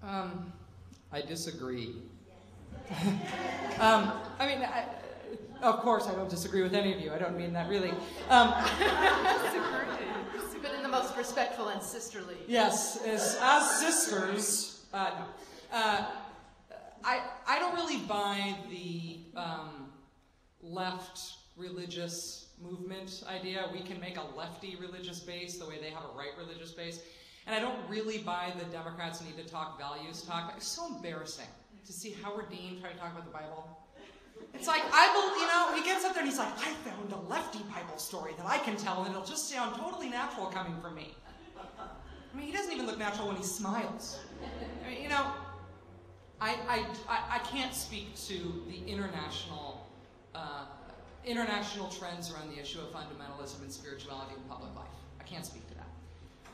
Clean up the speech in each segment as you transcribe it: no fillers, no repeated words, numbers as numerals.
I disagree. Of course, I don't disagree with any of you. I don't mean that really. Disagree, but in the most respectful and sisterly. Yes, as sisters. No. I don't really buy the left religious movement idea. We can make a lefty religious base the way they have a right religious base. And I don't really buy the Democrats need to talk values talk. It's so embarrassing to see Howard Dean try to talk about the Bible. It's like, he gets up there and he's like, I found a lefty Bible story that I can tell and it'll just sound totally natural coming from me. I mean, he doesn't even look natural when he smiles. I mean, I can't speak to the international trends around the issue of fundamentalism and spirituality in public life. I can't speak to that.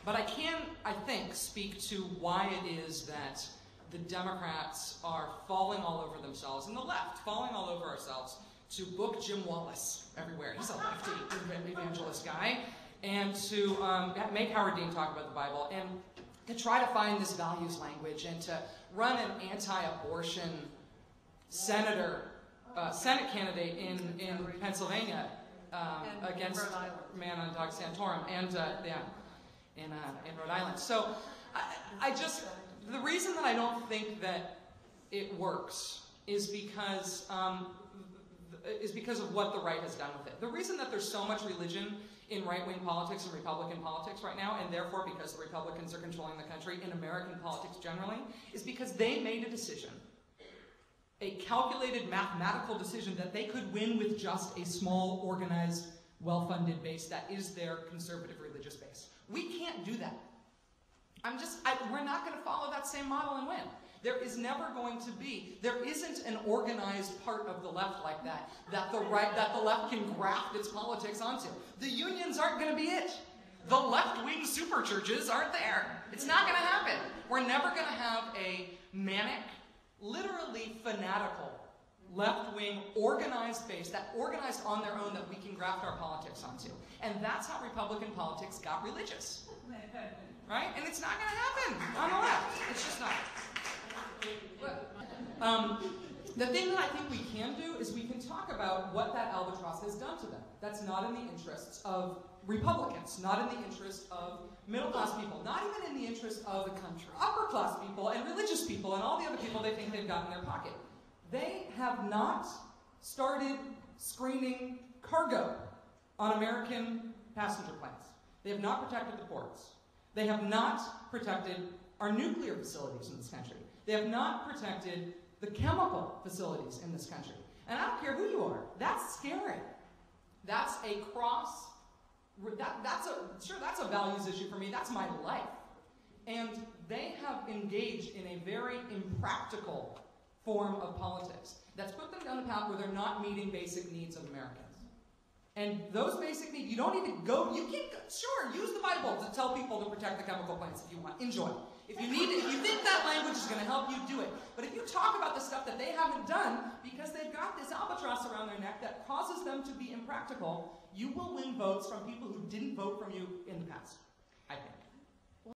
But I can, I think, speak to why it is that the Democrats are falling all over themselves, and the left, falling all over ourselves, to book Jim Wallace everywhere. He's a lefty evangelist guy. And to make Howard Dean talk about the Bible, and to try to find this values language, and to run an anti-abortion Senate candidate in Pennsylvania against Man on Dog Santorum, and in Rhode Island. So the reason that I don't think that it works is because of what the right has done with it. The reason that there's so much religion in right-wing politics and Republican politics right now, and therefore because the Republicans are controlling the country in American politics generally, is because they made a decision, a calculated mathematical decision, that they could win with just a small, organized, well-funded base that is their conservative religious base. We can't do that. We're not going to follow that same model and win. There is never going to be, there isn't an organized part of the left like that the left can graft its politics onto. The unions aren't going to be it. The left-wing super churches aren't there. It's not going to happen. We're never going to have a manic, literally fanatical, left-wing organized base, that organized on their own, that we can graft our politics onto. And that's how Republican politics got religious. Right? And it's not going to happen on the left. It's just not. The thing that I think we can do is we can talk about what that albatross has done to them. That's not in the interests of Republicans, not in the interest of middle-class people, not even in the interest of the country, upper-class people and religious people and all the other people they think they've got in their pocket. They have not started screening cargo on American passenger planes. They have not protected the ports. They have not protected our nuclear facilities in this country. They have not protected the chemical facilities in this country. And I don't care who you are. That's scary. That's a cross. That's a values issue for me. That's my life. And they have engaged in a very impractical form of politics that's put them down a path where they're not meeting basic needs of Americans. And those basic needs, you don't need to go, you can, sure, use the Bible to tell people to protect the chemical plants if you want. Enjoy. If you think that language is going to help you, do it. But if you talk about the stuff that they haven't done, because they've got this albatross around their neck that causes them to be impractical, you will win votes from people who didn't vote from you in the past, I think.